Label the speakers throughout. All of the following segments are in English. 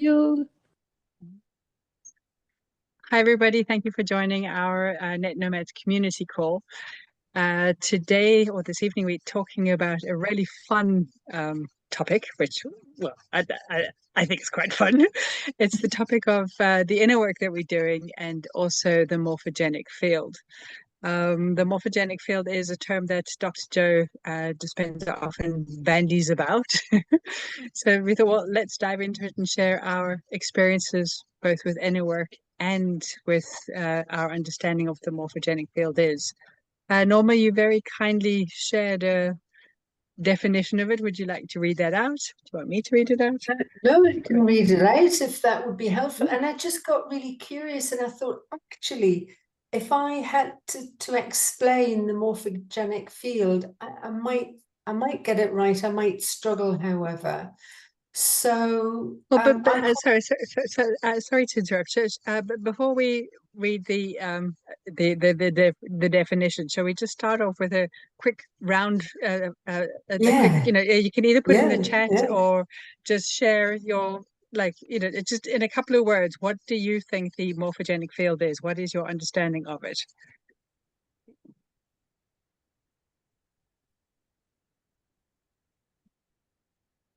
Speaker 1: You.
Speaker 2: Hi, everybody. Thank you for joining our NetNomads community call. Today or this evening, we're talking about a really fun topic, which, well, I think it's quite fun. It's the topic of the inner work that we're doing and also the morphogenic field. The morphogenic field is a term that Dr. Joe Dispenza often bandies about. So we thought, well, let's dive into it and share our experiences both with inner work and with our understanding of the morphogenic field is. Norma, you very kindly shared a definition of it. Would you like to read that out? Do you want me to read it out?
Speaker 1: No, I can read it out if that would be helpful. And I just got really curious and I thought, actually, if I had to explain the morphogenic field, I might get it right. I might struggle, however. So
Speaker 2: Well, sorry to interrupt. But before we read the definition, shall we just start off with a quick round, a quick,
Speaker 1: yeah,
Speaker 2: you can either put in the
Speaker 1: yeah,
Speaker 2: chat
Speaker 1: yeah.
Speaker 2: or just share your, just in a couple of words, what do you think the morphogenic field is? What is your understanding of it?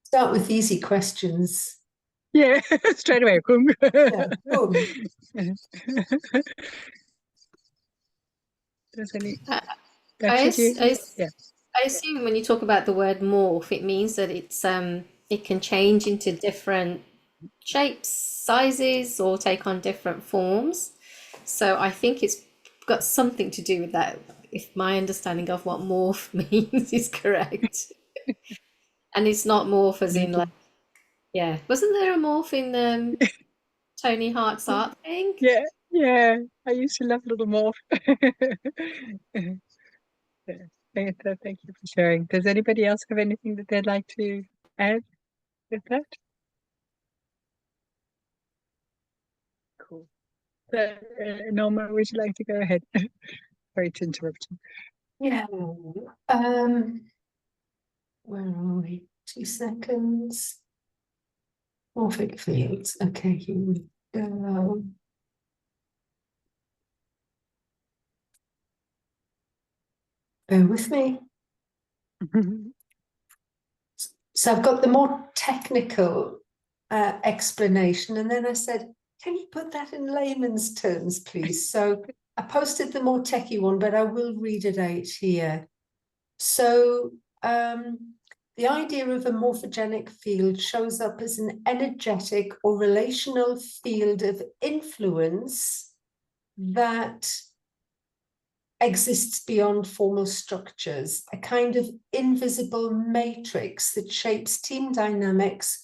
Speaker 1: Start with easy questions.
Speaker 2: Yeah, straight away.
Speaker 1: Yeah, boom.
Speaker 2: Does any,
Speaker 3: I,
Speaker 2: should you?
Speaker 3: I,
Speaker 2: Yeah.
Speaker 3: I assume when you talk about the word morph, it means that it can change into different shapes, sizes, or take on different forms. So I think it's got something to do with that, if my understanding of what morph means is correct. And it's not morph as in like, yeah. Wasn't there a morph in Tony Hart's art thing?
Speaker 2: Yeah, yeah. I used to love Little Morph. Yeah. Thank you for sharing. Does anybody else have anything that they'd like to add with that? Cool. Norma, would you like to go ahead? Sorry to interrupt you.
Speaker 1: Yeah. Where are we? 2 seconds. Morphic fields. Okay, here we go. Bear with me. So I've got the more technical explanation, and then I said, can you put that in layman's terms, please? So I posted the more techie one, but I will read it out here. So the idea of a morphogenic field shows up as an energetic or relational field of influence that exists beyond formal structures, a kind of invisible matrix that shapes team dynamics,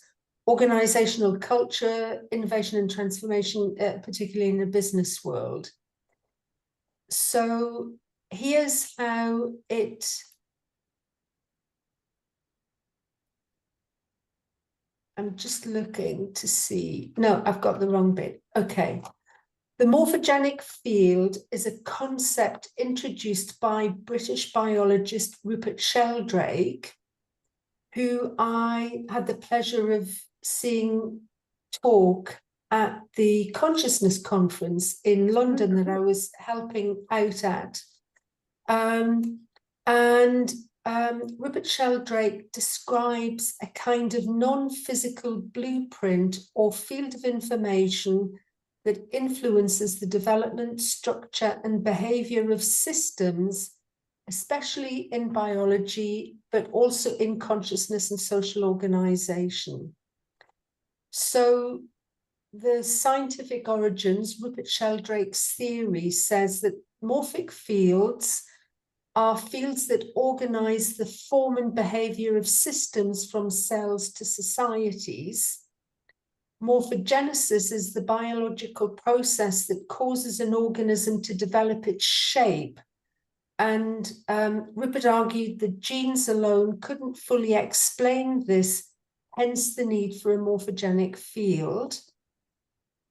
Speaker 1: organizational culture, innovation and transformation, particularly in the business world. So here's how it I'm just looking to see. No, I've got the wrong bit. Okay. The morphogenic field is a concept introduced by British biologist Rupert Sheldrake, who I had the pleasure of seeing talk at the Consciousness Conference in London that I was helping out at. Rupert Sheldrake describes a kind of non-physical blueprint or field of information that influences the development, structure, and behavior of systems, especially in biology, but also in consciousness and social organization. So the scientific origins, Rupert Sheldrake's theory says that morphic fields are fields that organize the form and behavior of systems from cells to societies. Morphogenesis is the biological process that causes an organism to develop its shape. And Rupert argued that genes alone couldn't fully explain this, hence the need for a morphogenic field.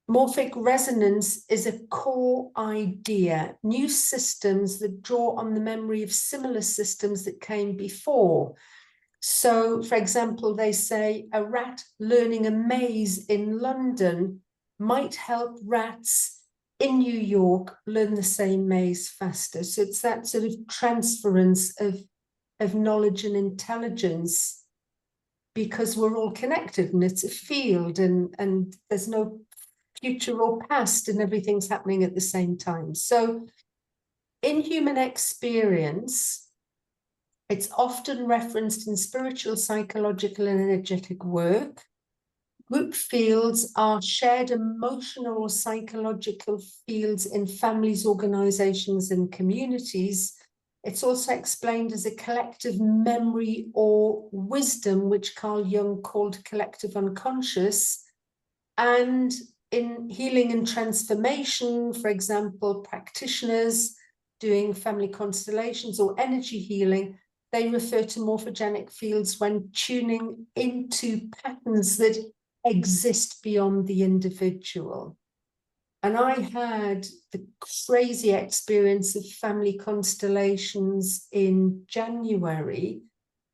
Speaker 1: Morphic resonance is a core idea, new systems that draw on the memory of similar systems that came before. So, for example, they say a rat learning a maze in London might help rats in New York learn the same maze faster. So it's that sort of transference of knowledge and intelligence, because we're all connected and it's a field, and there's no future or past, and everything's happening at the same time. So in human experience, it's often referenced in spiritual, psychological, and energetic work. Group fields are shared emotional or psychological fields in families, organizations, and communities. It's also explained as a collective memory or wisdom, which Carl Jung called collective unconscious. And in healing and transformation, for example, practitioners doing family constellations or energy healing, they refer to morphogenic fields when tuning into patterns that exist beyond the individual. And I had the crazy experience of family constellations in January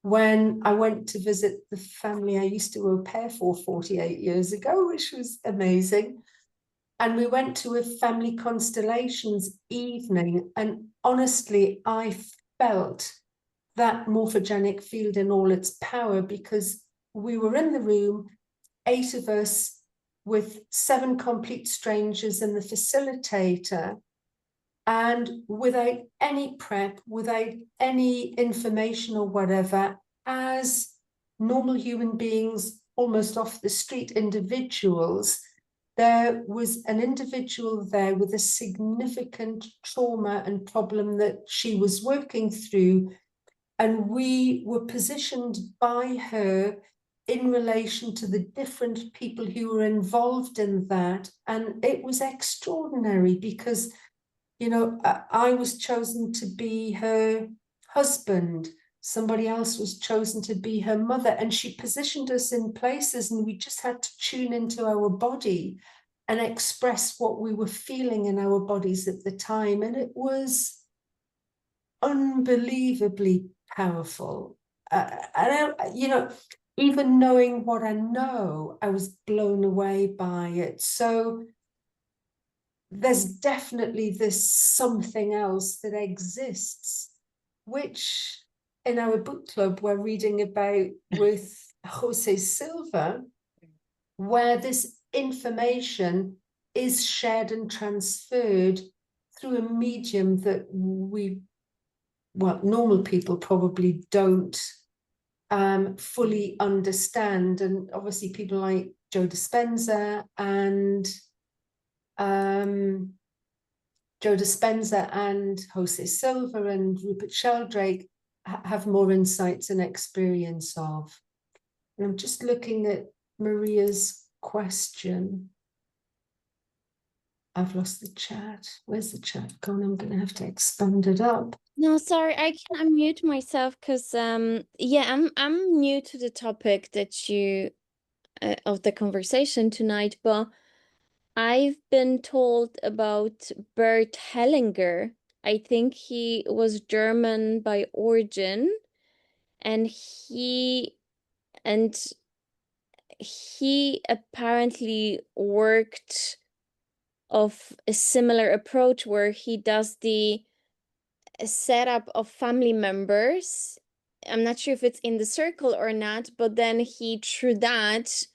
Speaker 1: when I went to visit the family I used to au pair for 48 years ago, which was amazing. And we went to a family constellations evening, and honestly, I felt that morphogenic field in all its power, because we were in the room, 8 of us, with 7 complete strangers and the facilitator, and without any prep, without any information or whatever, as normal human beings, almost off the street individuals, there was an individual there with a significant trauma and problem that she was working through. And we were positioned by her in relation to the different people who were involved in that. And it was extraordinary because, you know, I was chosen to be her husband. Somebody else was chosen to be her mother. And she positioned us in places, and we just had to tune into our body and express what we were feeling in our bodies at the time. And it was unbelievably powerful. You know, even knowing what I know, I was blown away by it. So there's definitely this something else that exists, which in our book club we're reading about with Jose Silva, where this information is shared and transferred through a medium that normal people probably don't fully understand. And obviously people like Joe Dispenza and Jose Silva and Rupert Sheldrake have more insights and experience of. And I'm just looking at Maria's question. I've lost the chat. Where's the chat gone? I'm going to have to expand it up.
Speaker 4: No, sorry, I can unmute myself because yeah, I'm new to the topic that you of the conversation tonight, but I've been told about Bert Hellinger. I think he was German by origin, and he apparently worked of a similar approach where he does the setup of family members. I'm not sure if it's in the circle or not, but then through that,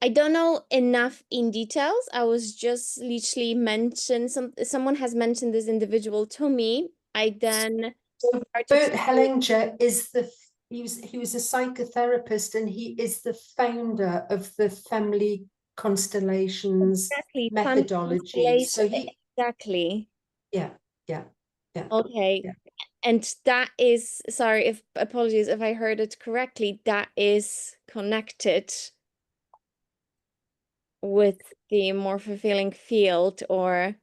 Speaker 4: I don't know enough in details. I was just literally mentioned, someone has mentioned this individual to me. I then
Speaker 1: Bert Hellinger is he was a psychotherapist, and he is the founder of the family constellations methodology. So
Speaker 4: exactly.
Speaker 1: Yeah.
Speaker 4: Okay.
Speaker 1: Yeah.
Speaker 4: And that is, sorry, apologies if I heard it correctly, that is connected with the morphofeeling field, or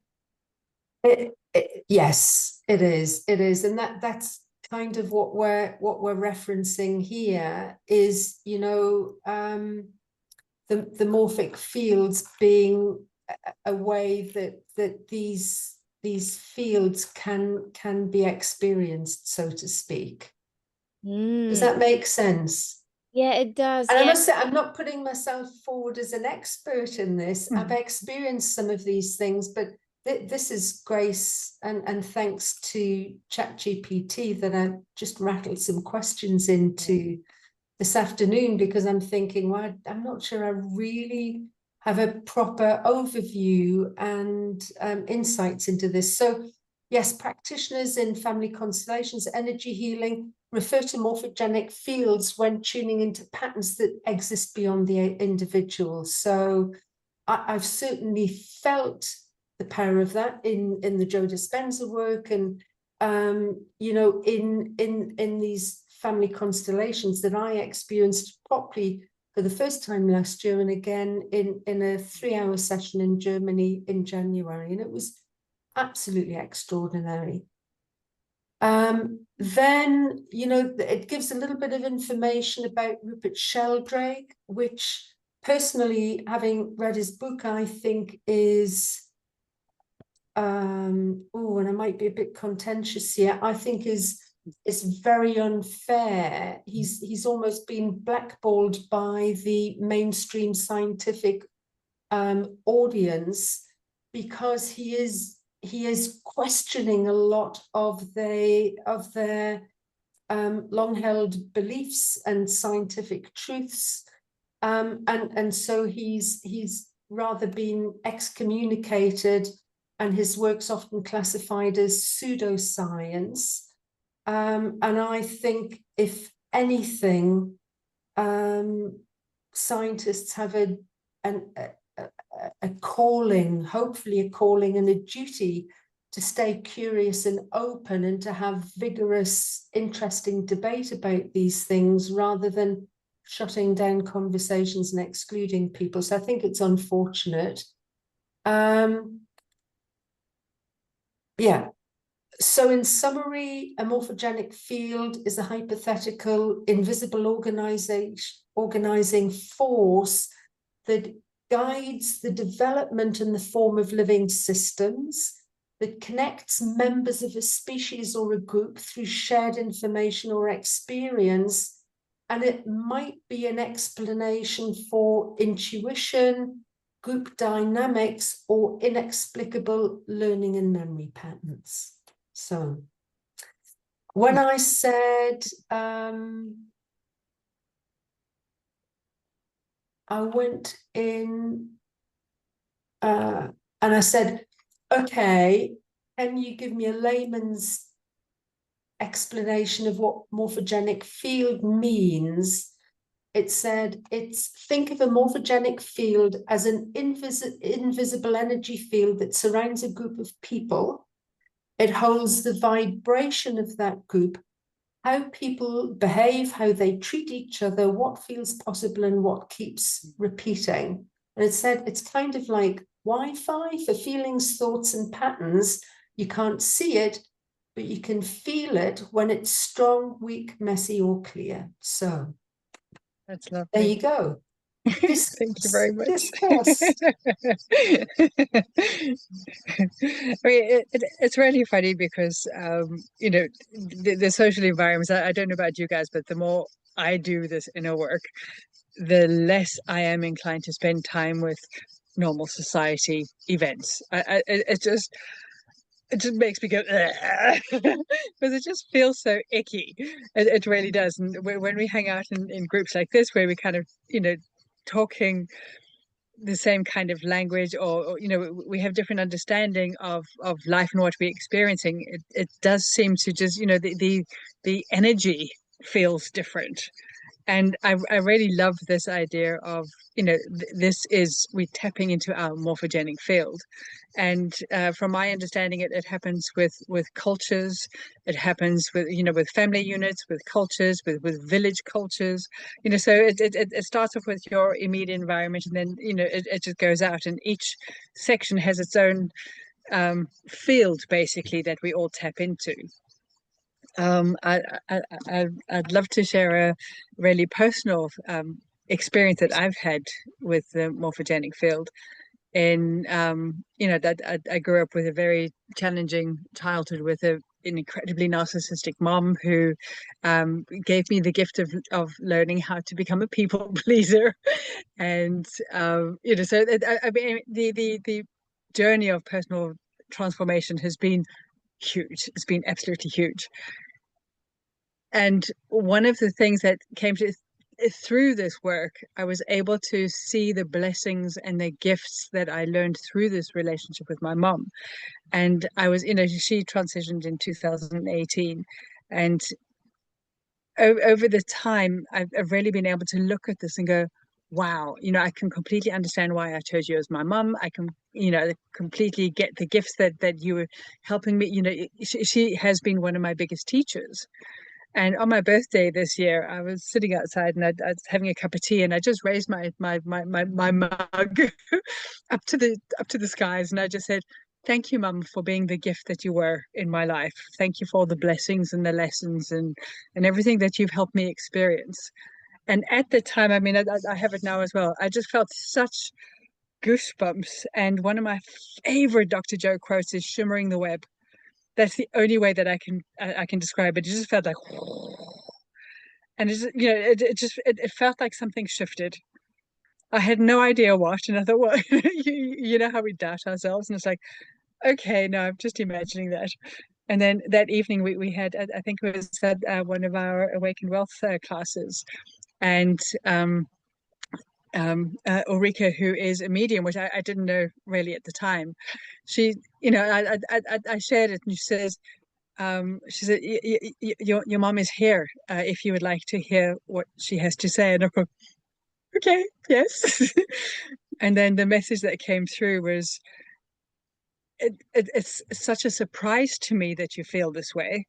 Speaker 1: yes, it is, and that's kind of what we're referencing here is, you know, the morphic fields being a way that these fields can be experienced, so to speak. Does that make sense?
Speaker 4: Yeah, it does.
Speaker 1: And I
Speaker 4: Yeah.
Speaker 1: must say, I'm not putting myself forward as an expert in this. I've experienced some of these things, but this is grace and thanks to ChatGPT that I just rattled some questions into this afternoon, because I'm thinking, well, I'm not sure I really have a proper overview and insights into this. So yes, practitioners in family constellations, energy healing, refer to morphogenic fields when tuning into patterns that exist beyond the individual. So I've certainly felt the power of that in the Joe Dispenza work, and you know, in these family constellations that I experienced properly for the first time last year, and again in a 3-hour session in Germany in January, and it was absolutely extraordinary. Then, you know, it gives a little bit of information about Rupert Sheldrake, which personally, having read his book, I think is, and I might be a bit contentious here, I think is very unfair. He's almost been blackballed by the mainstream scientific audience, because he is questioning a lot of their long-held beliefs and scientific truths, and so he's rather been excommunicated, and his work's often classified as pseudoscience. And I think, if anything, scientists have a calling, hopefully a calling and a duty, to stay curious and open, and to have vigorous, interesting debate about these things, rather than shutting down conversations and excluding people. So I think it's unfortunate. Yeah. So in summary, a morphogenic field is a hypothetical, invisible organizing force that guides the development and the form of living systems, that connects members of a species or a group through shared information or experience. And it might be an explanation for intuition, group dynamics, or inexplicable learning and memory patterns. So when I said, I went in and I said, okay, can you give me a layman's explanation of what morphogenic field means? It said, think of a morphogenic field as an invisible energy field that surrounds a group of people. It holds the vibration of that group, how people behave, how they treat each other, what feels possible and what keeps repeating. And it said it's kind of like Wi-Fi for feelings, thoughts, and patterns. You can't see it, but you can feel it when it's strong, weak, messy, or clear. So
Speaker 2: that's lovely.
Speaker 1: There you go.
Speaker 2: Thank you very much.
Speaker 1: Discuss.
Speaker 2: I mean, it's really funny because, you know, the social environments, I don't know about you guys, but the more I do this inner work, the less I am inclined to spend time with normal society events. It just makes me go because it just feels so icky. It really does. And when we hang out in groups like this, where we kind of, you know, talking the same kind of language, or you know, we have different understanding of life and what we're experiencing, it does seem to just, you know, the energy feels different. And I really love this idea of, you know, this is, we tapping into our morphogenic field. And from my understanding, it happens with cultures. It happens with, you know, with family units, with cultures, with village cultures. You know, so it starts off with your immediate environment, and then, you know, it just goes out, and each section has its own field, basically, that we all tap into. I'd love to share a really personal experience that I've had with the morphogenic field. In you know, that I grew up with a very challenging childhood with a an incredibly narcissistic mom who gave me the gift of learning how to become a people pleaser. And you know, so I mean, the journey of personal transformation has been huge. It's been absolutely huge. And one of the things that came to through this work, I was able to see the blessings and the gifts that I learned through this relationship with my mom. And I was, you know, she transitioned in 2018. And over the time, I've really been able to look at this and go, wow, you know, I can completely understand why I chose you as my mum. I can, you know, completely get the gifts that you were helping me. You know, she has been one of my biggest teachers. And on my birthday this year, I was sitting outside and I was having a cup of tea, and I just raised my mug up to the skies, and I just said, "Thank you, Mum, for being the gift that you were in my life. Thank you for all the blessings and the lessons and everything that you've helped me experience." And at the time, I mean, I have it now as well. I just felt such goosebumps. And one of my favorite Dr. Joe quotes is "shimmering the web." That's the only way that I can describe it. It just felt like, and it just, you know, it felt like something shifted. I had no idea what, and I thought, well, you know how we doubt ourselves, and it's like, okay, no, I'm just imagining that. And then that evening we had, I think it was at one of our Awakened Wealth classes, and Ulrika, who is a medium, which I didn't know really at the time, she, you know, I shared it, and she says, she said, your mom is here if you would like to hear what she has to say. And I go, okay, yes. And then the message that came through was, it's such a surprise to me that you feel this way.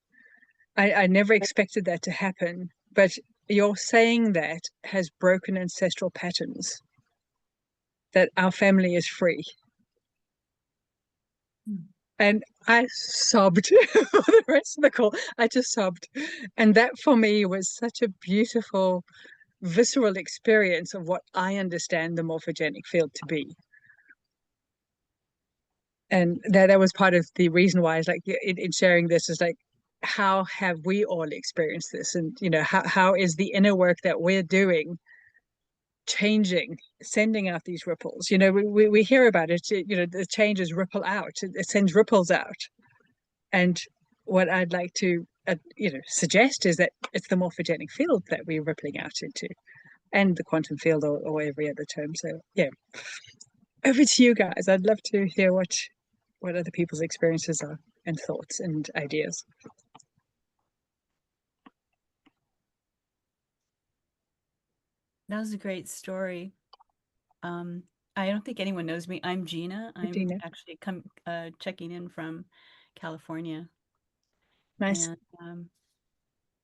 Speaker 2: I never expected that to happen, but your saying that has broken ancestral patterns, that our family is free. And I sobbed for the rest of the call. I just sobbed. And that for me was such a beautiful, visceral experience of what I understand the morphogenic field to be. And that was part of the reason why, is like, in sharing this, is like, how have we all experienced this? And, you know, how is the inner work that we're doing changing, sending out these ripples? You know, we hear about it, you know, the changes ripple out, it sends ripples out. And what I'd like to, you know, suggest is that it's the morphogenic field that we're rippling out into, and the quantum field, or every other term. So yeah, over to you guys. I'd love to hear what other people's experiences are, and thoughts and ideas.
Speaker 5: That was a great story. I don't think anyone knows me. I'm Gina. I'm
Speaker 2: Gina.
Speaker 5: actually checking in from California.
Speaker 2: Nice.
Speaker 5: And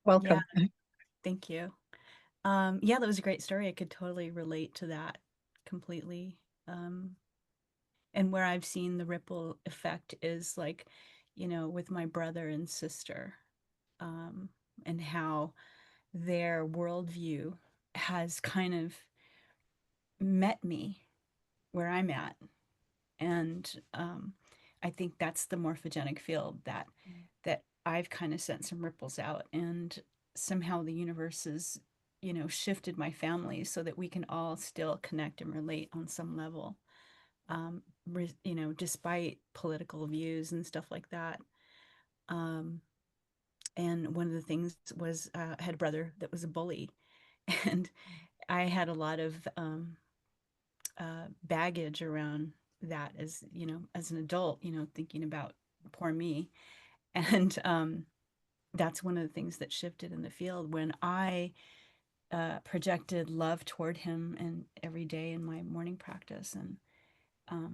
Speaker 2: welcome.
Speaker 5: Yeah, thank you. Yeah, that was a great story. I could totally relate to that completely. And where I've seen the ripple effect is, like, you know, with my brother and sister, and how their worldview has kind of met me where I'm at. And I think that's the morphogenic field that I've kind of sent some ripples out, and somehow the universe has, you know, shifted my family so that we can all still connect and relate on some level, you know, despite political views and stuff like that. And one of the things was, I had a brother that was a bully, and I had a lot of baggage around that, as you know, as an adult, you know, thinking about poor me. And that's one of the things that shifted in the field when I projected love toward him, and every day in my morning practice. And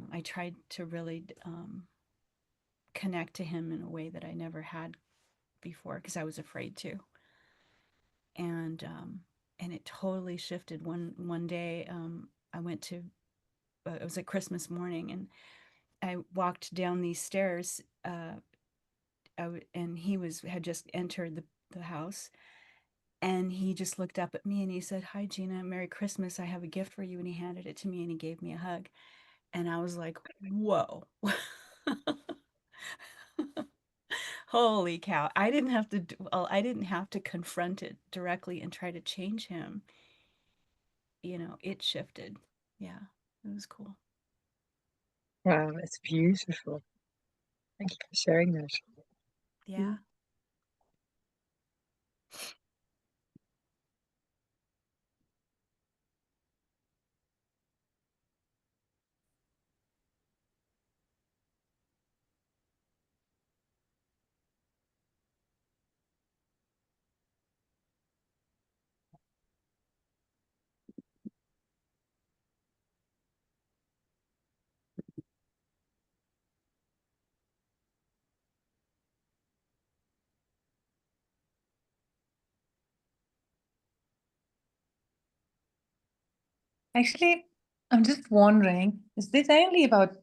Speaker 5: I tried to really connect to him in a way that I never had before, because I was afraid to. And it totally shifted. One day, I went to, it was a Christmas morning, and I walked down these stairs, and he had just entered the house, and he just looked up at me and he said, "Hi, Gina, Merry Christmas. I have a gift for you." And he handed it to me and he gave me a hug. And I was like, whoa. Holy cow. I didn't have to well, I didn't have to confront it directly and try to change him. You know, it shifted. Yeah, it was cool.
Speaker 2: Wow, it's beautiful. Thank you for sharing that.
Speaker 5: Yeah.
Speaker 6: Actually, I'm just wondering, is this only about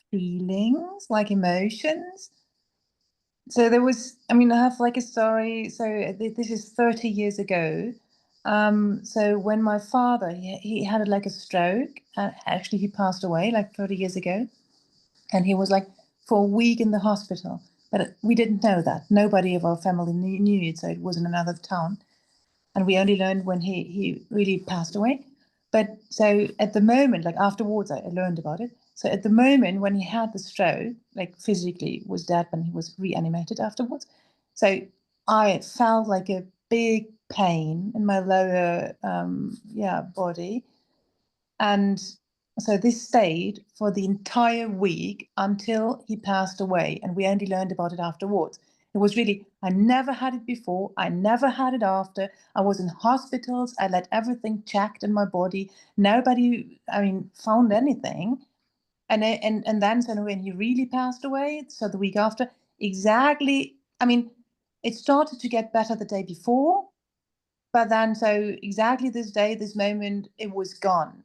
Speaker 6: feelings, like emotions? So there was, I mean, I have like a story. So this is 30 years ago. So when my father, he had like a stroke, and actually he passed away like 30 years ago. And he was like for a week in the hospital. But we didn't know that. Nobody of our family knew it. So it was in another town. And we only learned when he really passed away. But so at the moment, like afterwards, I learned about it. So at the moment when he had the stroke, like physically was dead, but he was reanimated afterwards. So I felt like a big pain in my lower body. And so this stayed for the entire week until he passed away. And we only learned about it afterwards. It was really, I never had it before. I never had it after. I was in hospitals. I let everything checked in my body. Nobody, I mean, found anything. And then so when he really passed away, so the week after, exactly, I mean, it started to get better the day before. But then so exactly this day, this moment, it was gone.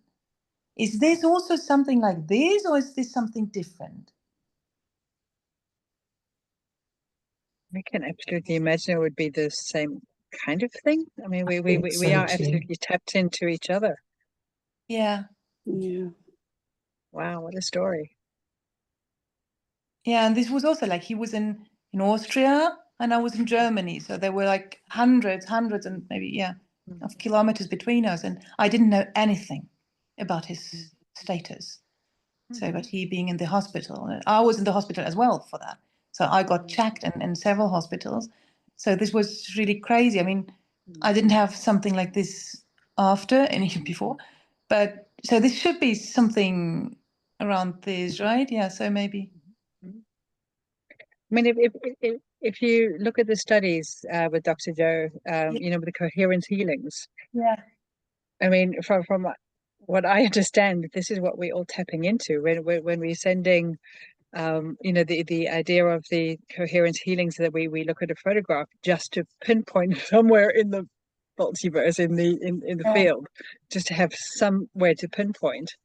Speaker 6: Is this also something like this, or is this something different?
Speaker 2: I can absolutely imagine it would be the same kind of thing. I mean, we
Speaker 1: think
Speaker 2: are
Speaker 1: so too.
Speaker 2: absolutely tapped into each other.
Speaker 6: Yeah.
Speaker 1: Yeah.
Speaker 2: Wow, what a story.
Speaker 6: Yeah, and this was also like he was in Austria and I was in Germany. So there were like hundreds and maybe, of kilometers between us. And I didn't know anything about his status. So, but he being in the hospital, I was in the hospital as well for that. So I got checked in several hospitals. So this was really crazy. I mean, I didn't have something like this after and even before, but so this should be something around this, right? Yeah. So maybe.
Speaker 2: I mean, if you look at the studies with Dr. Joe, you know, with the coherence healings,
Speaker 6: Yeah.
Speaker 2: I mean, from what I understand, this is what we're all tapping into when we're sending, you know, the idea of the coherence healings, that we look at a photograph just to pinpoint somewhere in the multiverse, in the
Speaker 6: Yeah.
Speaker 2: field, just to have somewhere to pinpoint.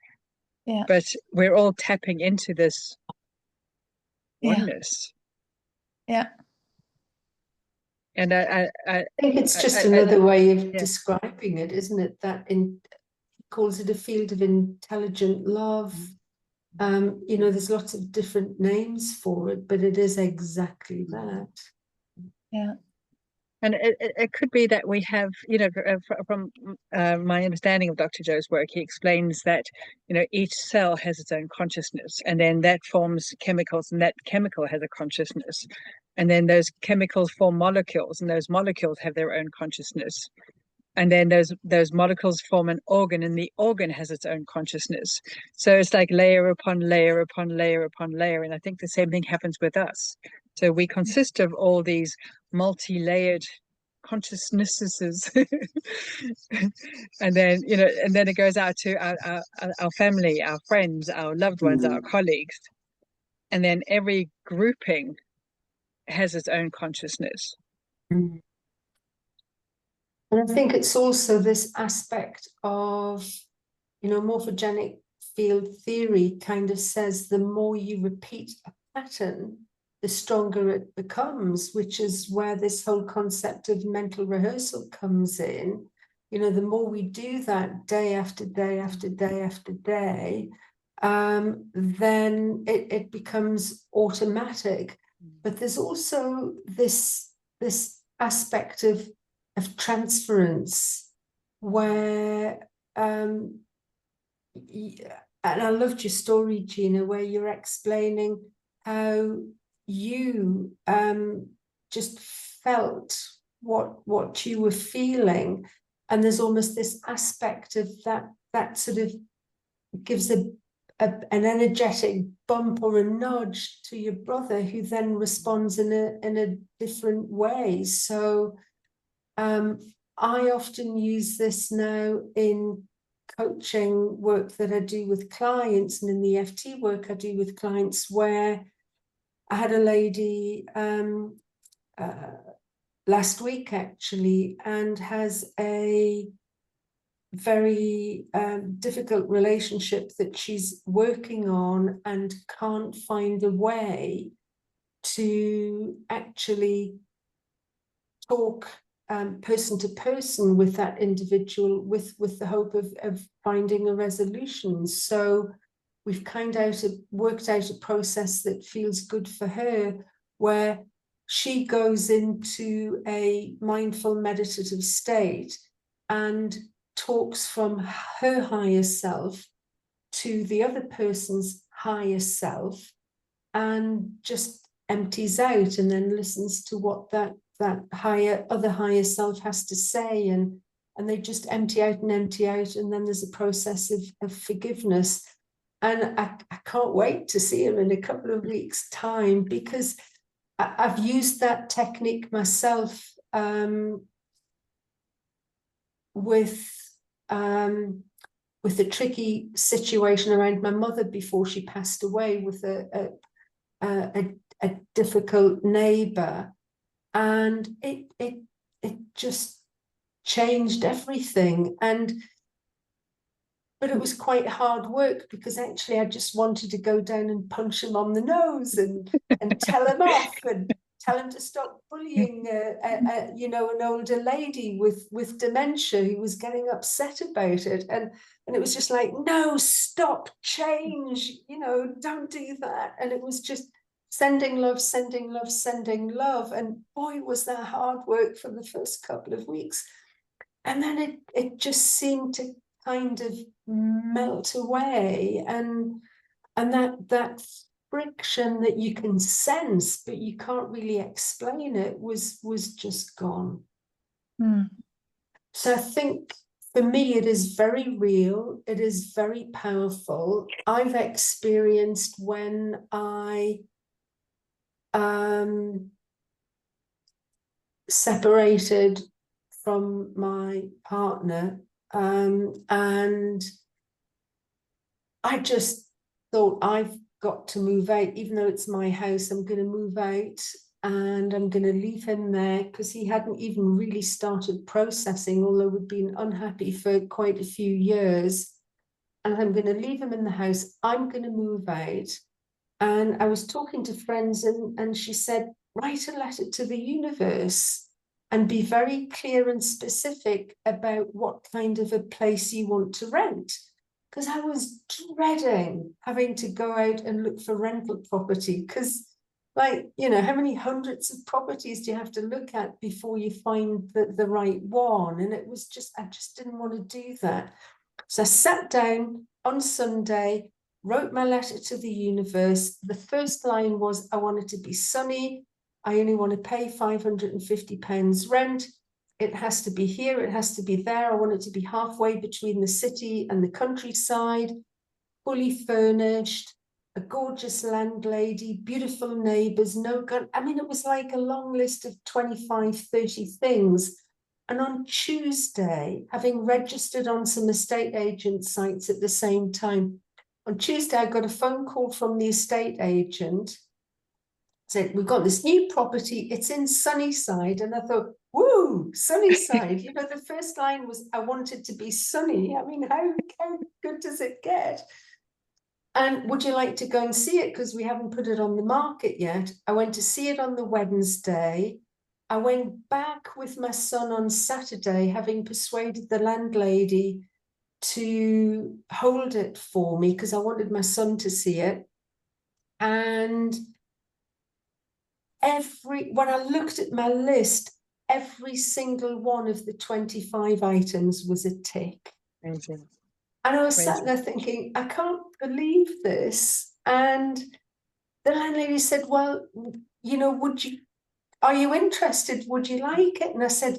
Speaker 6: Yeah.
Speaker 2: But we're all tapping into this
Speaker 6: Yeah.
Speaker 2: oneness.
Speaker 6: Yeah.
Speaker 2: And
Speaker 1: I think it's just another way of describing it, isn't it? That calls it a field of intelligent love. You know, there's lots of different names for it, but it is exactly that.
Speaker 6: Yeah.
Speaker 2: And it could be that we have, you know, from my understanding of Dr. Joe's work, he explains that, you know, each cell has its own consciousnness, and then that forms chemicals, and that chemical has a consciousness. And then those chemicals form molecules, and those molecules have their own consciousness. And then those molecules form an organ, and the organ has its own consciousness. So it's like layer upon layer upon layer upon layer. And I think the same thing happens with us. So we consist of all these multi-layered consciousnesses. And then, you know, and then it goes out to our family, our friends, our loved ones, our colleagues. And then every grouping has its own consciousness.
Speaker 1: And I think it's also this aspect of, you know, morphogenic field theory kind of says the more you repeat a pattern, the stronger it becomes, which is where this whole concept of mental rehearsal comes in. You know, the more we do that day after day after day after day, then it becomes automatic. but there's also this aspect of transference where and I loved your story, Gina, where you're explaining how you just felt what you were feeling, and there's almost this aspect of that sort of gives an energetic bump or a nudge to your brother, who then responds in a different way. So I often use this now in coaching work that I do with clients, and in the EFT work I do with clients, where I had a lady last week actually, and has a very difficult relationship that she's working on, and can't find a way to actually talk person to person with that individual, with the hope of finding a resolution. So we've worked out a process that feels good for her, where she goes into a mindful meditative state and talks from her higher self to the other person's higher self, and just empties out, and then listens to what that other higher self has to say, and they just empty out, and then there's a process of forgiveness. And I can't wait to see her in a couple of weeks' time, because I've used that technique myself with a tricky situation around my mother before she passed away, with a difficult neighbor, and it just changed everything. But it was quite hard work, because actually I just wanted to go down and punch him on the nose and tell him off, and tell him to stop bullying an older lady with dementia who was getting upset about it, and it was just like, no, stop, change, don't do that. And it was just sending love, sending love, sending love, and boy, was that hard work for the first couple of weeks. And then it just seemed to kind of melt away, and that friction that you can sense but you can't really explain it was just gone. So I think for me it is very real, it is very powerful. I've experienced when I separated from my partner, and I just thought, I've got to move out, even though it's my house. I'm going to move out, and I'm going to leave him there, because he hadn't even really started processing, although we'd been unhappy for quite a few years. And I'm going to leave him in the house. I'm going to move out. And I was talking to friends, and she said, write a letter to the universe and be very clear and specific about what kind of a place you want to rent. Because I was dreading having to go out and look for rental property, because, how many hundreds of properties do you have to look at before you find the right one? And it was just, I just didn't want to do that. So I sat down on Sunday, wrote my letter to the universe. The first line was, I want it to be sunny. I only want to pay £550 rent. It has to be here, it has to be there. I want it to be halfway between the city and the countryside, fully furnished, a gorgeous landlady, beautiful neighbours, no gun. I mean, it was like a long list of 25, 30 things. And on Tuesday, having registered on some estate agent sites at the same time, on Tuesday, I got a phone call from the estate agent. Said, we've got this new property, it's in Sunnyside. And I thought, woo, Sunnyside. The first line was, I want it to be sunny. I mean, how good does it get? And would you like to go and see it? Because we haven't put it on the market yet. I went to see it on the Wednesday. I went back with my son on Saturday, having persuaded the landlady to hold it for me, because I wanted my son to see it. And when I looked at my list, every single one of the 25 items was a tick.
Speaker 2: Amazing.
Speaker 1: And I was sat
Speaker 2: Amazing.
Speaker 1: there thinking, I can't believe this. And the landlady said, well, you know, are you interested? Would you like it? And I said,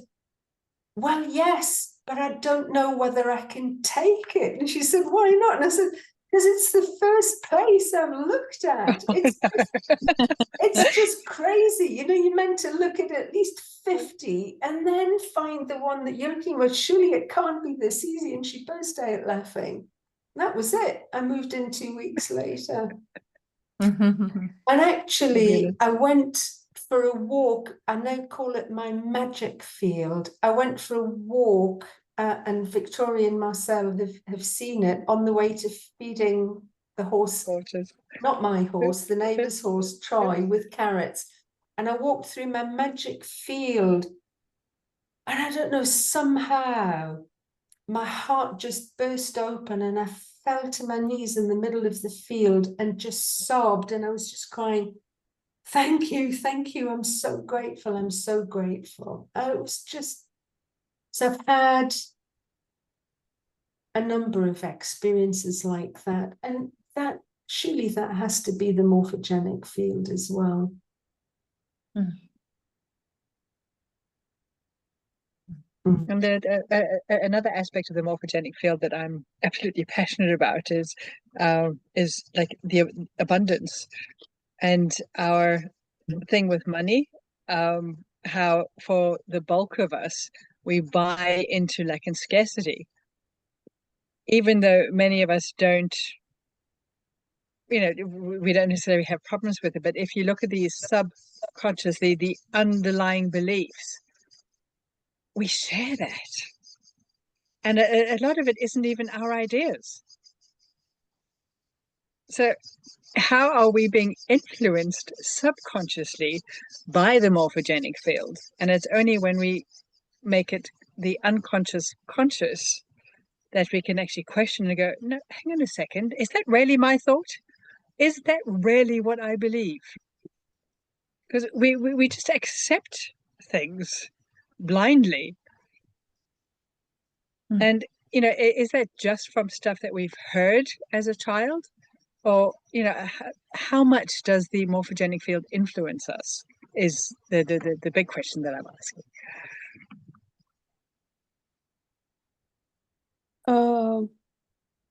Speaker 1: well, yes, but I don't know whether I can take it. And she said, why not? And I said, because it's the first place I've looked at. It's just crazy. You know, you're meant to look at least 50 and then find the one that you're looking at. Surely it can't be this easy. And she burst out laughing. That was it. I moved in 2 weeks later. And actually, I went for a walk. I now call it my magic field. I went for a walk, and Victoria and Marcel have seen it on the way to feeding the horse, not my horse, the neighbour's horse, Troy, with carrots. And I walked through my magic field. And I don't know, somehow my heart just burst open and I fell to my knees in the middle of the field and just sobbed. And I was just crying, thank you, I'm so grateful, I'm so grateful. It was just, so I've had a number of experiences like that, and that surely that has to be the morphogenic field as well.
Speaker 2: And another aspect of the morphogenic field that I'm absolutely passionate about is like the abundance and our thing with money. How for the bulk of us, we buy into lack and scarcity, even though many of us don't. You know, we don't necessarily have problems with it, but if you look at these subconsciously, the underlying beliefs, we share that. And a lot of it isn't even our ideas. So how are we being influenced subconsciously by the morphogenic field? And it's only when we make it the unconscious conscious that we can actually question and go, no, hang on a second, is that really my thought? Is that really what I believe? Because we just accept things blindly. And, you know, is that just from stuff that we've heard as a child? Or, you know, how much does the morphogenic field influence us is the big question that I'm asking.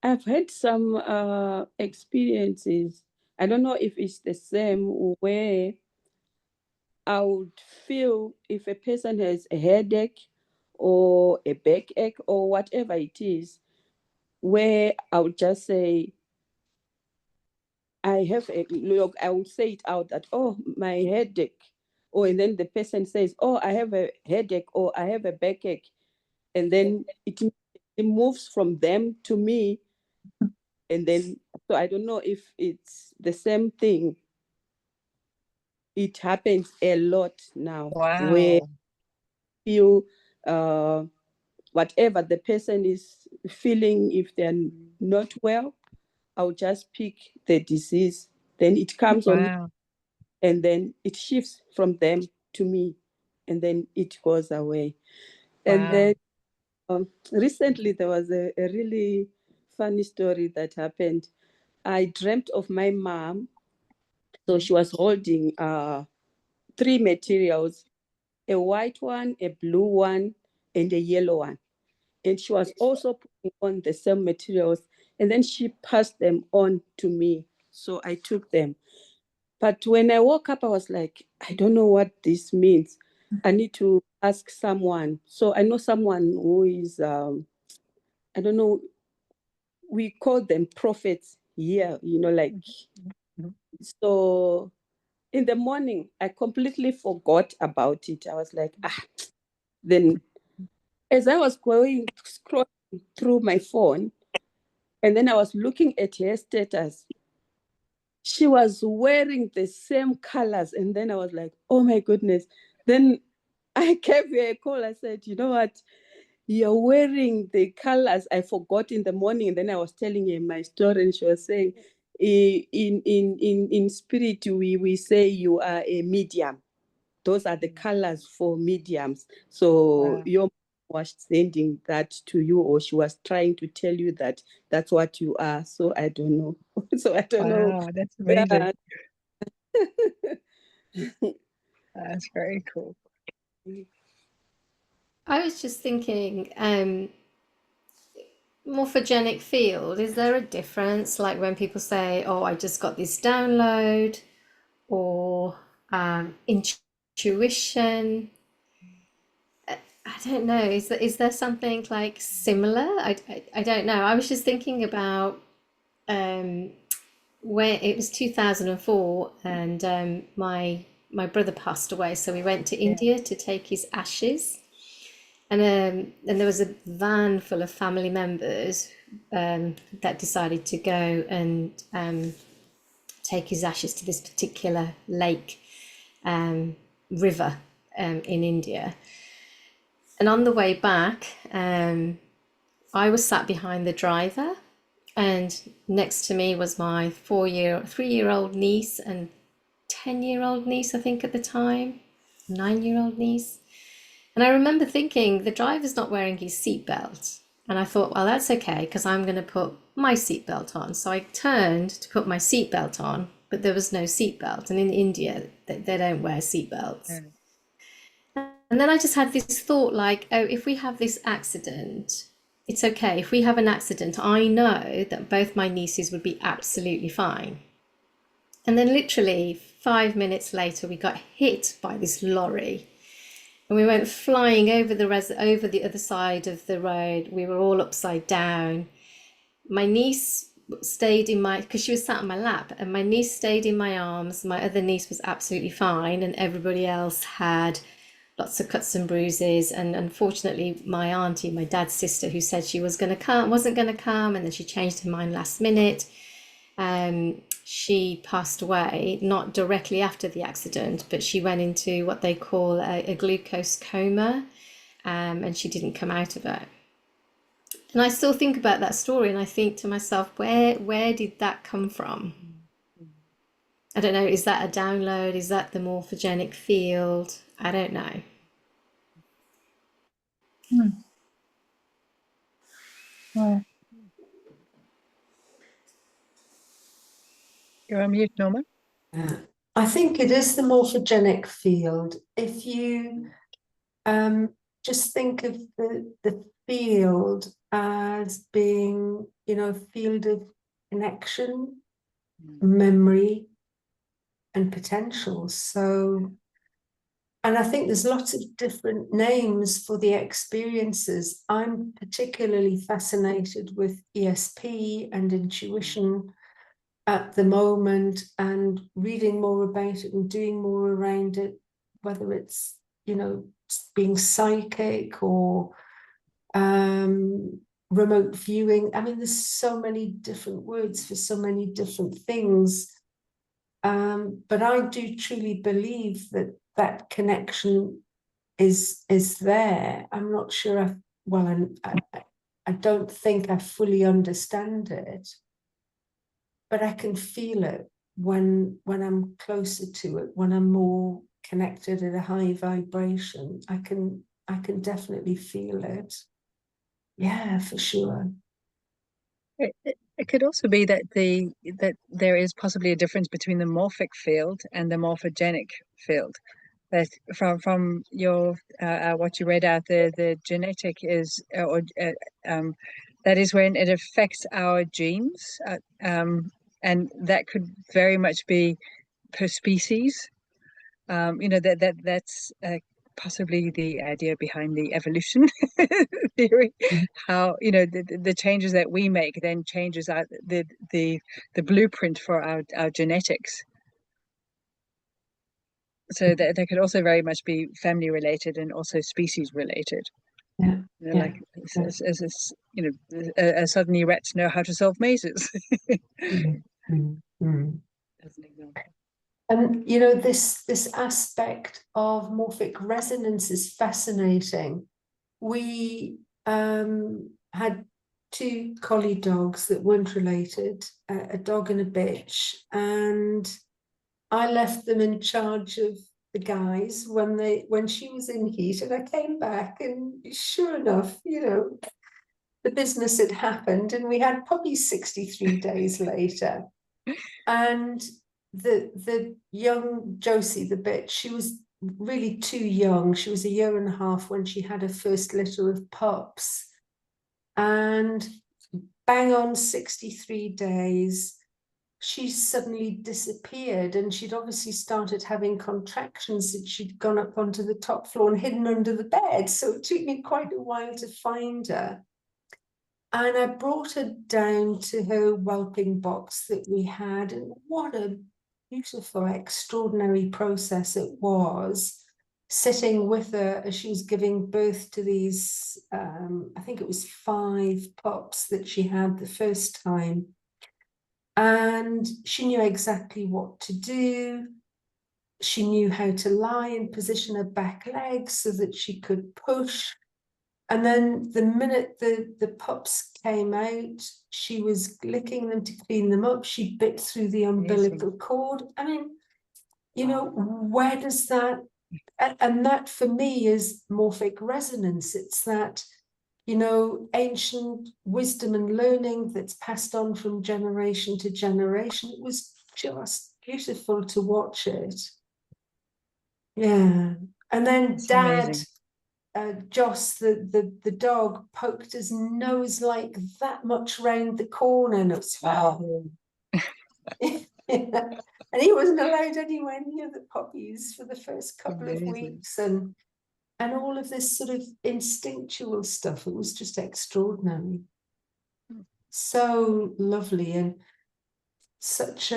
Speaker 7: I've had some experiences. I don't know if it's the same, where I would feel if a person has a headache or a backache or whatever it is, where I would just say, I have a look, I would say it out that, oh, my headache. Or and then the person says, oh, I have a headache or I have a backache. And then it moves from them to me. And then, so I don't know if it's the same thing. It happens a lot now.
Speaker 2: Wow.
Speaker 7: Where you whatever the person is feeling, if they're not well, I'll just pick the disease. Then it comes on me, and then it shifts from them to me, and then it goes away. And then recently there was a really funny story that happened. I dreamt of my mom. So she was holding 3 materials, a white one, a blue one, and a yellow one. And she was also putting on the same materials, and then she passed them on to me. So I took them. But when I woke up, I was like, I don't know what this means. I need to ask someone. So I know someone who is, I don't know, we call them prophets here, you know, like, so in the morning, I completely forgot about it. I was like, then as I was scrolling through my phone, and then I was looking at her status, she was wearing the same colors. And then I was like, oh my goodness. Then I gave her a call. I said, you know what? You're wearing the colors I forgot in the morning. And then I was telling her my story, and she was saying, in spirit, we say you are a medium. Those are the colors for mediums. So your mom was sending that to you, or she was trying to tell you that that's what you are. So I don't know. So I don't know.
Speaker 2: Wow, that's amazing.
Speaker 7: Yeah.
Speaker 2: That's very cool.
Speaker 3: I was just thinking, morphogenic field, is there a difference? Like when people say, oh, I just got this download, or intuition. I don't know. Is there something like similar? I don't know. I was just thinking about when it was 2004 and my brother passed away, so we went to India to take his ashes. And there was a van full of family members that decided to go and take his ashes to this particular lake, river in India. And on the way back, I was sat behind the driver, and next to me was my 3-year-old niece and 10-year-old niece, I think at the time, 9-year-old niece. And I remember thinking, the driver's not wearing his seatbelt. And I thought, well, that's okay, because I'm going to put my seatbelt on. So I turned to put my seatbelt on, but there was no seatbelt. And in India, they don't wear seatbelts. And then I just had this thought like, oh, if we have this accident, it's okay. If we have an accident, I know that both my nieces would be absolutely fine. And then literally 5 minutes later, we got hit by this lorry. And we went flying over the other side of the road. We were all upside down. My niece stayed because she was sat on my lap, and my niece stayed in my arms. My other niece was absolutely fine, and everybody else had lots of cuts and bruises. And unfortunately, my auntie, my dad's sister, who said she wasn't going to come, and then she changed her mind last minute. She passed away, not directly after the accident, but she went into what they call a glucose coma, and she didn't come out of it. And I still think about that story, and I think to myself, where did that come from? I don't know. Is that a download? Is that the morphogenic field? I don't know.
Speaker 6: Wow.
Speaker 2: You're on mute, Norma.
Speaker 1: I think it is the morphogenic field. If you just think of the field as being, a field of connection, memory, and potential. So, and I think there's lots of different names for the experiences. I'm particularly fascinated with ESP and intuition at the moment, and reading more about it and doing more around it, whether it's, being psychic or remote viewing. I mean, there's so many different words for so many different things. But I do truly believe that connection is there. I'm not sure I don't think I fully understand it, but I can feel it when I'm closer to it, when I'm more connected at a high vibration. I can definitely feel it. Yeah, for sure.
Speaker 2: It could also be that there is possibly a difference between the morphic field and the morphogenic field. That from your what you read out, the genetic is that is when it affects our genes, and that could very much be per species. That's possibly the idea behind the evolution theory. How the changes that we make then changes out the blueprint for our genetics. So that could also very much be family related and also species related.
Speaker 1: Yeah.
Speaker 2: Like suddenly rats know how to solve mazes. As an example.
Speaker 1: And this aspect of morphic resonance is fascinating. We had two collie dogs that weren't related, a dog and a bitch, and I left them in charge of the guys when she was in heat, and I came back, and sure enough, you know, the business had happened, and we had puppies 63 days later. And the young Josie, the bitch, she was really too young. She was 1.5 years when she had her first litter of pups. And bang on 63 days, she suddenly disappeared, and she'd obviously started having contractions, and she'd gone up onto the top floor and hidden under the bed. So it took me quite a while to find her. And I brought her down to her whelping box that we had, and what a beautiful, extraordinary process it was, sitting with her as she was giving birth to these, I think it was 5 pups that she had the first time. And she knew exactly what to do. She knew how to lie and position her back legs so that she could push. And then the minute the pups came out, she was licking them to clean them up. She bit through the umbilical cord. I mean, you know, where does that, and that for me is morphic resonance. It's that, you know, ancient wisdom and learning that's passed on from generation to generation. It was just beautiful to watch it. Yeah. And then
Speaker 2: It's
Speaker 1: Dad,
Speaker 2: amazing.
Speaker 1: Joss, the dog, poked his nose like that much round the corner, and it was, wow. And he wasn't allowed anywhere near the puppies for the first couple of weeks, and all of this sort of instinctual stuff. It was just extraordinary. So lovely, and such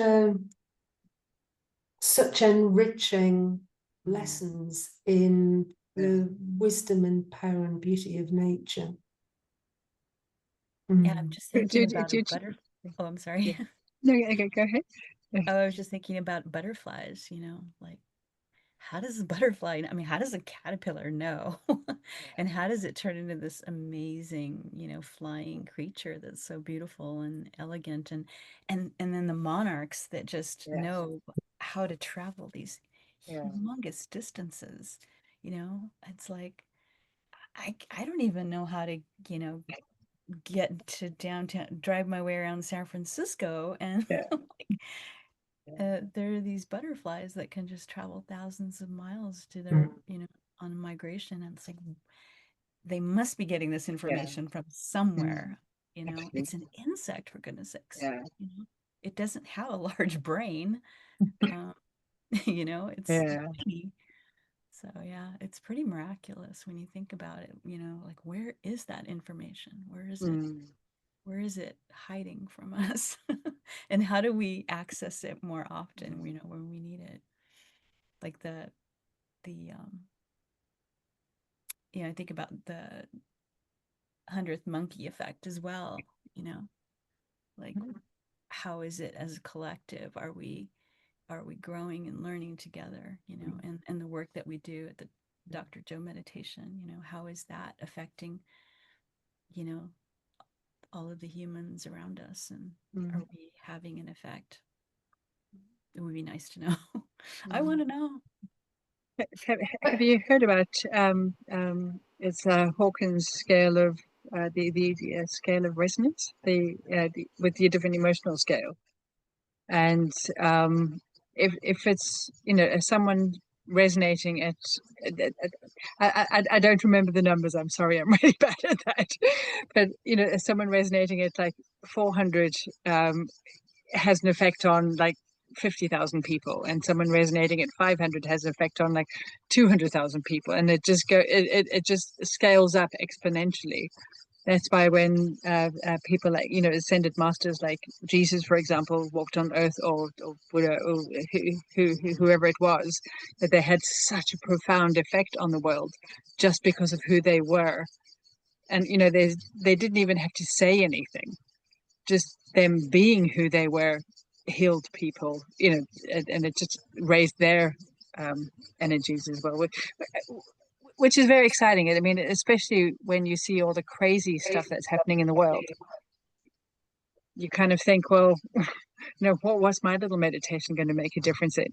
Speaker 1: enriching lessons in the wisdom and power and beauty of nature.
Speaker 5: Yeah, I'm just thinking about a butterfly. Oh, I'm sorry.
Speaker 2: Yeah. No, okay, go ahead.
Speaker 5: Oh, I was just thinking about butterflies, you know, like how does a butterfly, I mean, how does a caterpillar know? And how does it turn into this amazing, you know, flying creature that's so beautiful and elegant, and then the monarchs that just know how to travel these humongous distances, you know? It's like I don't even know how to, you know, get to downtown, drive my way around San Francisco, and like, there are these butterflies that can just travel thousands of miles to their, you know, on migration, and it's like they must be getting this information from somewhere. You know, it's an insect, for goodness sakes. You know, it doesn't have a large brain. You know, it's tiny. So yeah, it's pretty miraculous when you think about it. You know, like where is that information? Where is it? Where is it hiding from us? And how do we access it more often, you know, when we need it? Like the you know, I think about the 100th monkey effect as well, you know, like how is it as a collective? Are we growing and learning together, you know, and the work that we do at the Dr. Joe meditation, you know, how is that affecting, you know, all of the humans around us, and are we having an effect? It would be nice to know. I want to know.
Speaker 2: Have you heard about it's Hawkins scale of the scale of resonance, with the different emotional scale, and if it's, you know, someone resonating at I don't remember the numbers, I'm sorry, I'm really bad at that, but you know, someone resonating at like 400 has an effect on like 50,000 people, and someone resonating at 500 has an effect on like 200,000 people, and it just scales up exponentially. That's why when people like, you know, ascended masters like Jesus, for example, walked on earth, or Buddha, or whoever it was, that they had such a profound effect on the world just because of who they were. And, you know, they didn't even have to say anything. Just them being who they were healed people, you know, and it just raised their energies as well. which is very exciting. I mean, especially when you see all the crazy stuff that's happening in the world, you kind of think, well, what was my little meditation going to make a difference in?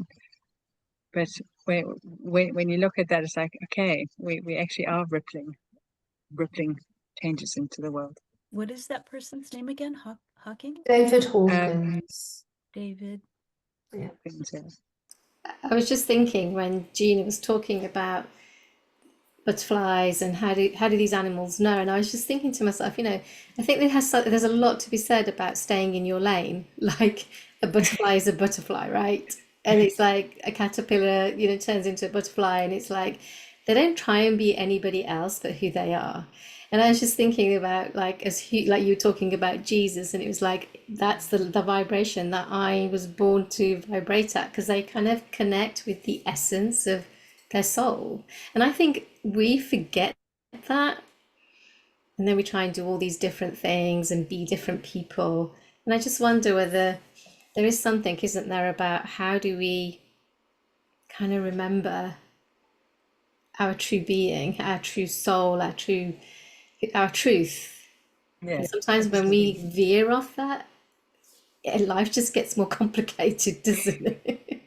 Speaker 2: But when you look at that, it's like, okay, we actually are rippling changes into the world.
Speaker 5: What is that person's name again? Hawking?
Speaker 1: David Hawkins.
Speaker 5: David.
Speaker 1: Yeah.
Speaker 3: I was just thinking when Gina was talking about butterflies and how do these animals know, and I was just thinking to myself, I think there's a lot to be said about staying in your lane. Like a butterfly is a butterfly, right? And it's like a caterpillar, turns into a butterfly, and it's like they don't try and be anybody else but who they are. And I was just thinking about, like, like you were talking about Jesus, and it was like that's the vibration that I was born to vibrate at, because they kind of connect with the essence of their soul. And I think we forget that, and then we try and do all these different things and be different people. And I just wonder whether there is something, isn't there, about how do we kind of remember our true being, our true soul, our truth.
Speaker 2: Yeah,
Speaker 3: and sometimes when we veer off that, life just gets more complicated, doesn't it?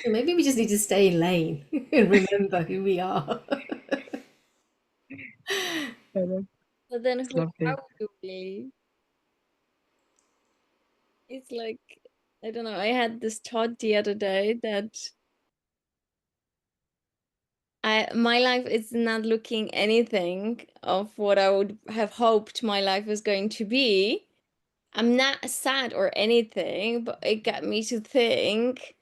Speaker 3: So maybe we just need to stay in lane and remember who we are.
Speaker 4: But then who
Speaker 2: lovely.
Speaker 4: are we really? It's like, I don't know, I had this thought the other day that my life is not looking anything of what I would have hoped my life was going to be. I'm not sad or anything, but it got me to think,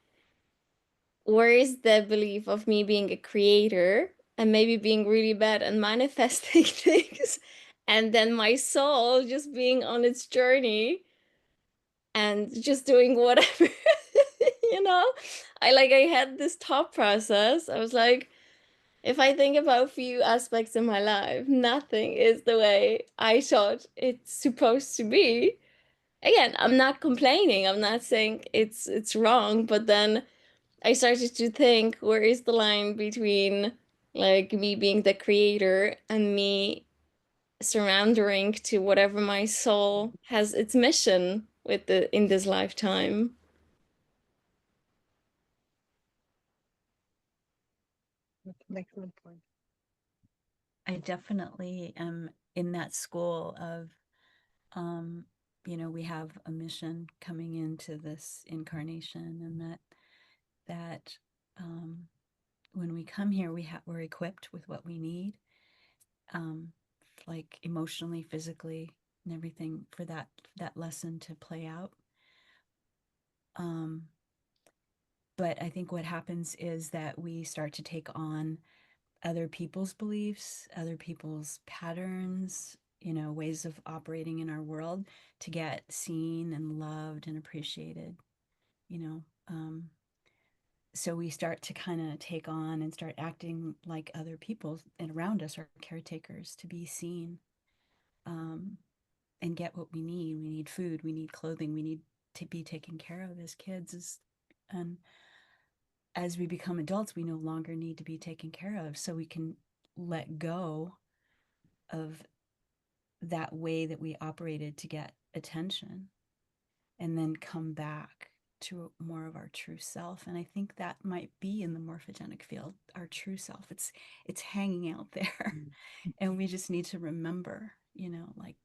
Speaker 4: where is the belief of me being a creator and maybe being really bad and manifesting things, and then my soul just being on its journey and just doing whatever. I had this thought process. I was like, if I think about a few aspects in my life, nothing is the way I thought it's supposed to be. Again, I'm not complaining. I'm not saying it's wrong, but then I started to think, where is the line between like me being the creator and me surrendering to whatever my soul has its mission with in this lifetime.
Speaker 2: That's an excellent point.
Speaker 5: I definitely am in that school of, we have a mission coming into this incarnation, and that when we come here, we're equipped with what we need, like emotionally, physically, and everything for that lesson to play out. But I think what happens is that we start to take on other people's beliefs, other people's patterns, ways of operating in our world to get seen and loved and appreciated, so we start to kind of take on and start acting like other people and around us are caretakers to be seen, and get what we need. We need food, we need clothing, we need to be taken care of as kids. And as we become adults, we no longer need to be taken care of, so we can let go of that way that we operated to get attention, and then come back to more of our true self. And I think that might be in the morphogenic field, our true self. It's hanging out there. And we just need to remember, like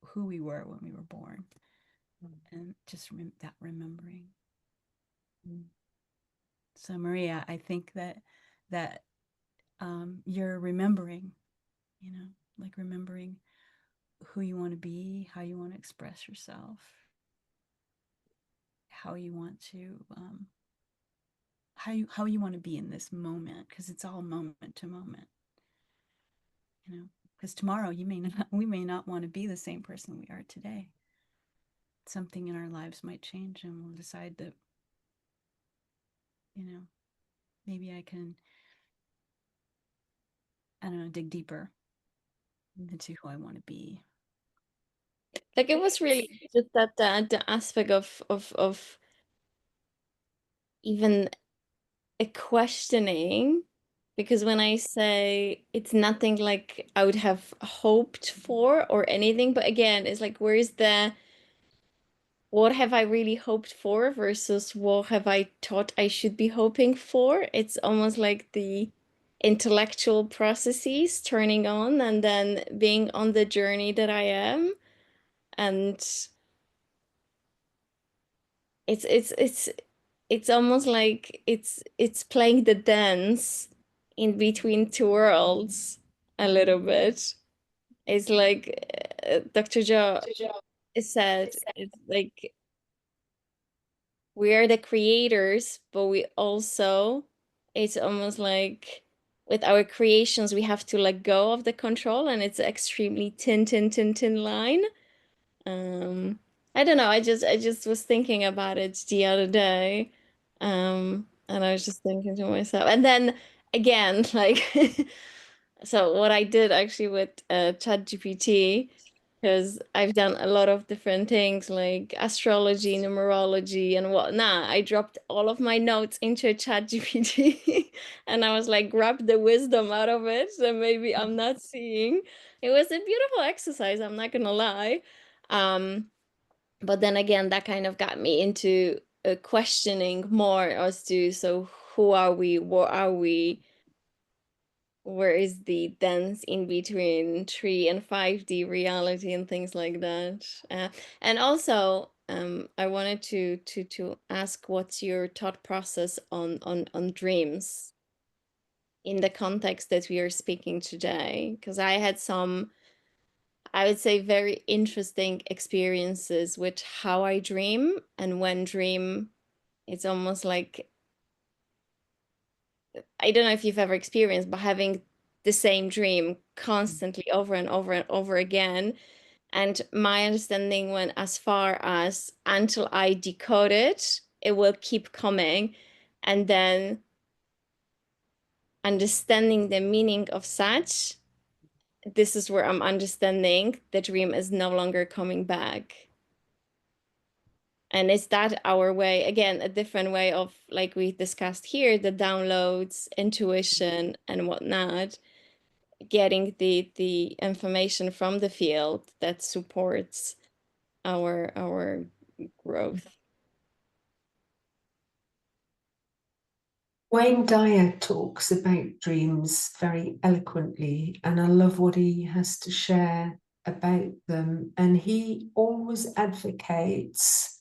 Speaker 5: who we were when we were born, and just that remembering. So Maria, I think that you're remembering, like remembering who you want to be, how you want to express yourself, how you want to how you want to be in this moment, because it's all moment to moment, because tomorrow we may not want to be the same person we are today. Something in our lives might change, and we'll decide that, maybe I can, I don't know, dig deeper into who I want to be.
Speaker 4: Like, it was really just that the aspect of even a questioning because when I say it's nothing like I would have hoped for or anything, but again, it's like, where is what have I really hoped for versus what have I thought I should be hoping for? It's almost like the intellectual processes turning on and then being on the journey that I am. And it's almost like it's playing the dance in between two worlds a little bit. It's like Dr. Joe said, it's like we are the creators, but we also, it's almost like with our creations, we have to let go of the control, and it's extremely thin line. I don't know. I just was thinking about it the other day. And I was just thinking to myself, and then again, like, so what I did actually with ChatGPT, because I've done a lot of different things like astrology, numerology, and whatnot. I dropped all of my notes into ChatGPT and I was like, grab the wisdom out of it that maybe I'm not seeing. It was a beautiful exercise, I'm not gonna lie. But then again, that kind of got me into questioning more as to, so who are we? What are we? Where is the dance in between 3 and 5D reality and things like that? And also, I wanted to ask, what's your thought process on dreams in the context that we are speaking today? Because I had some, I would say, very interesting experiences with how I dream, and when dream, it's almost like, I don't know if you've ever experienced, but having the same dream constantly over and over and over again. And my understanding went as far as, until I decode it, it will keep coming. And then understanding the meaning of such, this is where I'm understanding the dream is no longer coming back. And is that our way, again, a different way of, like we discussed here, the downloads, intuition, and whatnot, getting the information from the field that supports our growth.
Speaker 1: Wayne Dyer talks about dreams very eloquently, and I love what he has to share about them. And he always advocates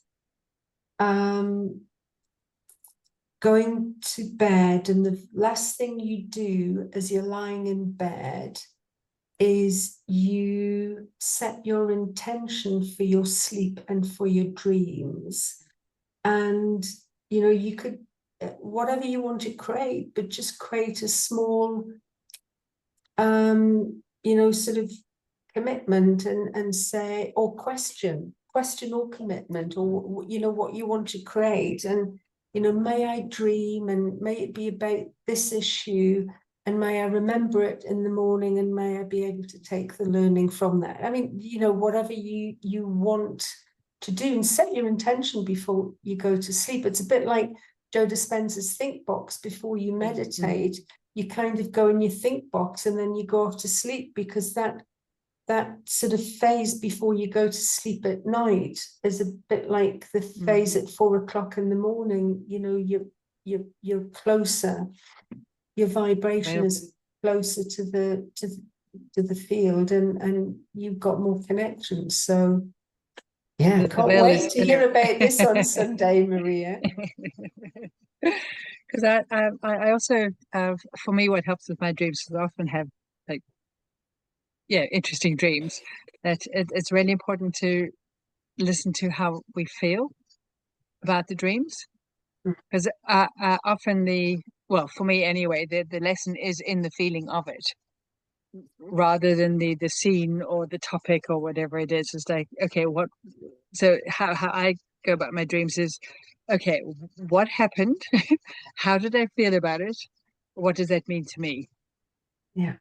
Speaker 1: going to bed, and the last thing you do as you're lying in bed is you set your intention for your sleep and for your dreams. And, you know, you could, whatever you want to create, but just create a small, you know, sort of commitment, and say, or question or commitment, or, you know, what you want to create. And, you know, may I dream, and may it be about this issue, and may I remember it in the morning, and may I be able to take the learning from that. I mean, you know, whatever you want to do, and set your intention before you go to sleep. It's a bit like Joe Dispenza's think box. Before you meditate, you kind of go in your think box, and then you go off to sleep, because that sort of phase before you go to sleep at night is a bit like the phase at 4 o'clock in the morning. You know, you're closer, your vibration is closer to the field, and you've got more connections. So yeah, can't wait to hear about this on Sunday, Maria.
Speaker 2: Because I also, for me, what helps with my dreams is I often have, like, interesting dreams. That it's really important to listen to how we feel about the dreams, because often for me anyway, the lesson is in the feeling of it, rather than the scene or the topic or whatever it is. It's like, okay, so how I go about my dreams is, okay, what happened? How did I feel about it? What does that mean to me?
Speaker 1: Yeah,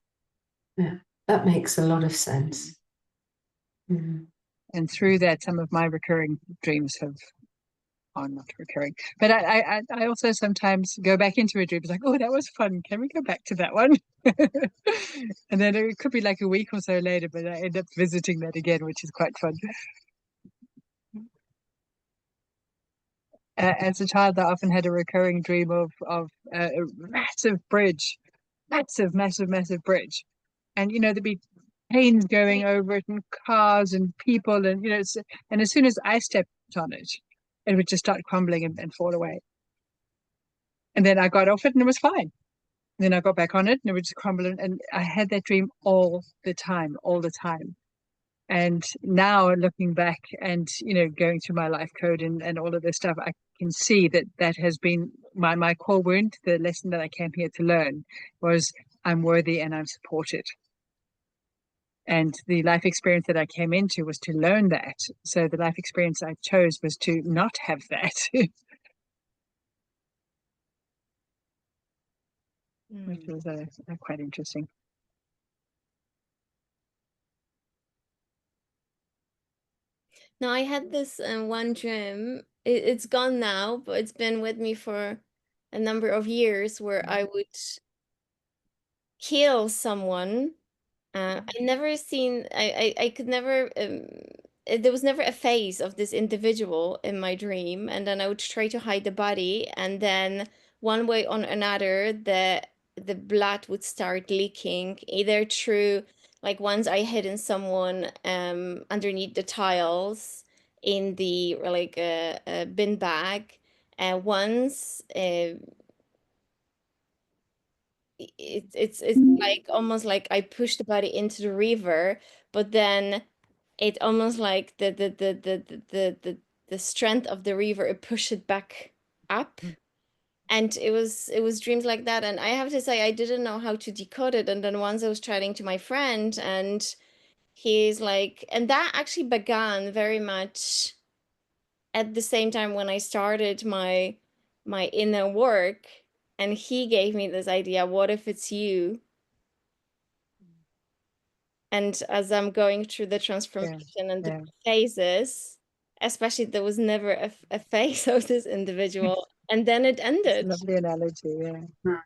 Speaker 1: that makes a lot of sense.
Speaker 2: And through that, some of my recurring dreams have are not recurring. But I also sometimes go back into a dream. It's like, oh, that was fun. Can we go back to that one? And then it could be like a week or so later, but I end up visiting that again, which is quite fun. As a child, I often had a recurring dream of a massive bridge, massive, massive, massive bridge, and there'd be trains going over it and cars and people, and and as soon as I stepped on it, it would just start crumbling and fall away. And then I got off it and it was fine. And then I got back on it and it would just crumble, and I had that dream all the time, all the time. And now looking back and going through my life code and all of this stuff, I can see that has been my core wound. The lesson that I came here to learn was I'm worthy and I'm supported. And the life experience that I came into was to learn that. So the life experience I chose was to not have that, which was quite interesting.
Speaker 4: No, I had this one dream. It's gone now, but it's been with me for a number of years, where I would kill someone. I could never, there was never a face of this individual in my dream, and then I would try to hide the body, and then one way or another, the blood would start leaking, either through, like, once I hidden someone underneath the tiles in the like bin bag, and once it's like almost like I pushed the body into the river, but then it almost like the strength of the river, it pushed it back up. And it was dreams like that, and I have to say I didn't know how to decode it. And then once I was chatting to my friend, and he's like, and that actually began very much at the same time when I started my inner work, and he gave me this idea, what if it's you? And as I'm going through the transformation and the phases, especially, there was never a face of this individual, and then it ended.
Speaker 2: Lovely analogy, yeah.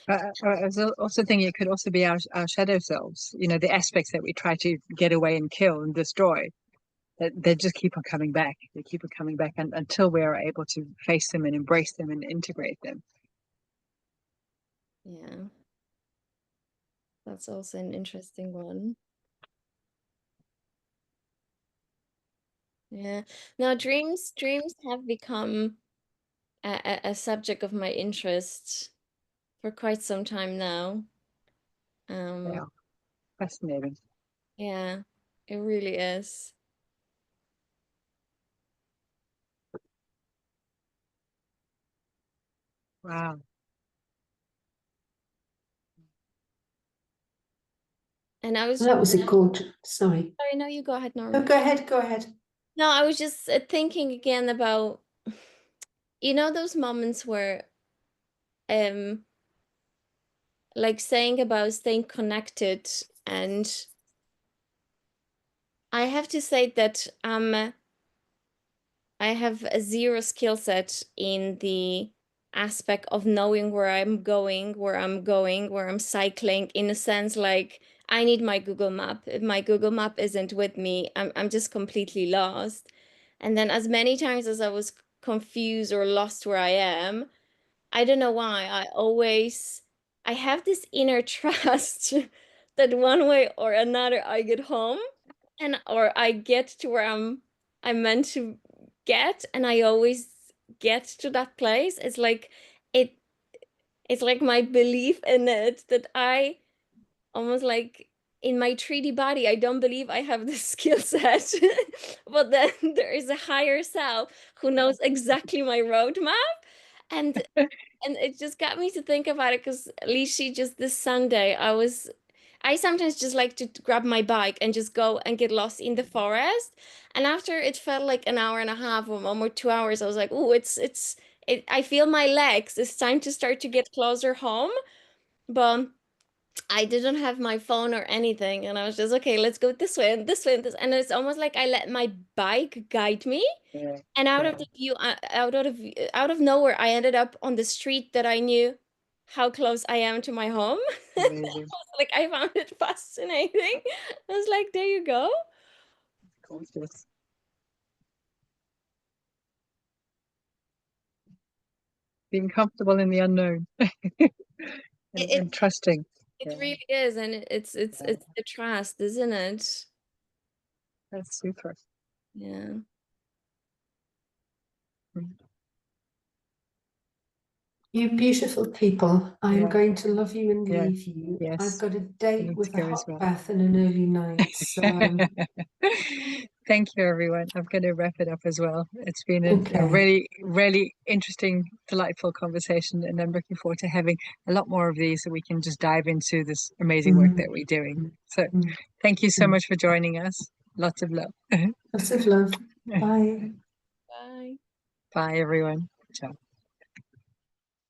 Speaker 2: I was also thinking it could also be our shadow selves, the aspects that we try to get away and kill and destroy, that they just keep on coming back. They keep on coming back until we are able to face them and embrace them and integrate them.
Speaker 4: Yeah. That's also an interesting one. Yeah. Now, dreams have become a subject of my interest for quite some time now.
Speaker 2: Yeah, fascinating.
Speaker 4: Yeah, it really is.
Speaker 2: Wow.
Speaker 4: And I was
Speaker 1: That was a gorgeous. Sorry.
Speaker 4: sorry, no, you go ahead,
Speaker 1: Oh,
Speaker 4: Norma.
Speaker 1: go ahead. Go ahead.
Speaker 4: No, I was just thinking again about, those moments where, like, saying about staying connected, and I have to say that I have a zero skill set in the aspect of knowing where I'm going, where I'm cycling, in a sense, like, I need my Google Map. If my Google Map isn't with me, I'm just completely lost. And then as many times as I was confused or lost where I am, I don't know why, I have this inner trust that one way or another I get home, or I get to where I'm meant to get, and I always get to that place. It's like it's like my belief in it, that I almost, like, in my 3D body, I don't believe I have this skill set. But then there is a higher self who knows exactly my roadmap. And it just got me to think about it, because Lishi, just this Sunday, I sometimes just like to grab my bike and just go and get lost in the forest. And after it felt like an hour and a half or more 2 hours, I was like, oh, I feel my legs. It's time to start to get closer home. But I didn't have my phone or anything, and I was just, okay, let's go this way and this way and this, and it's almost like I let my bike guide me.
Speaker 2: Yeah.
Speaker 4: And out
Speaker 2: Yeah.
Speaker 4: of the view, out of nowhere, I ended up on the street that I knew how close I am to my home.
Speaker 2: Amazing.
Speaker 4: Like, I found it fascinating. I was like, there you go.
Speaker 2: Gorgeous. Being comfortable in the unknown and trusting.
Speaker 4: It
Speaker 2: Yeah.
Speaker 4: really is, and it's the trust, isn't it?
Speaker 2: That's super.
Speaker 4: Yeah.
Speaker 1: You beautiful people. I'm
Speaker 2: Yeah.
Speaker 1: going to love you and
Speaker 2: Yeah.
Speaker 1: leave you.
Speaker 2: Yes.
Speaker 1: I've got a
Speaker 2: I
Speaker 1: date
Speaker 2: need
Speaker 1: with
Speaker 2: to
Speaker 1: a
Speaker 2: go as
Speaker 1: hot
Speaker 2: well.
Speaker 1: bath and an early night. So,
Speaker 2: Thank you, everyone. I'm going to wrap it up as well. It's been a
Speaker 1: okay.
Speaker 2: really, really interesting, delightful conversation, and I'm looking forward to having a lot more of these so we can just dive into this amazing work that we're doing. So thank you so much for joining us. Lots of love.
Speaker 1: Lots of love. Bye.
Speaker 4: Bye.
Speaker 2: Bye, everyone. Ciao.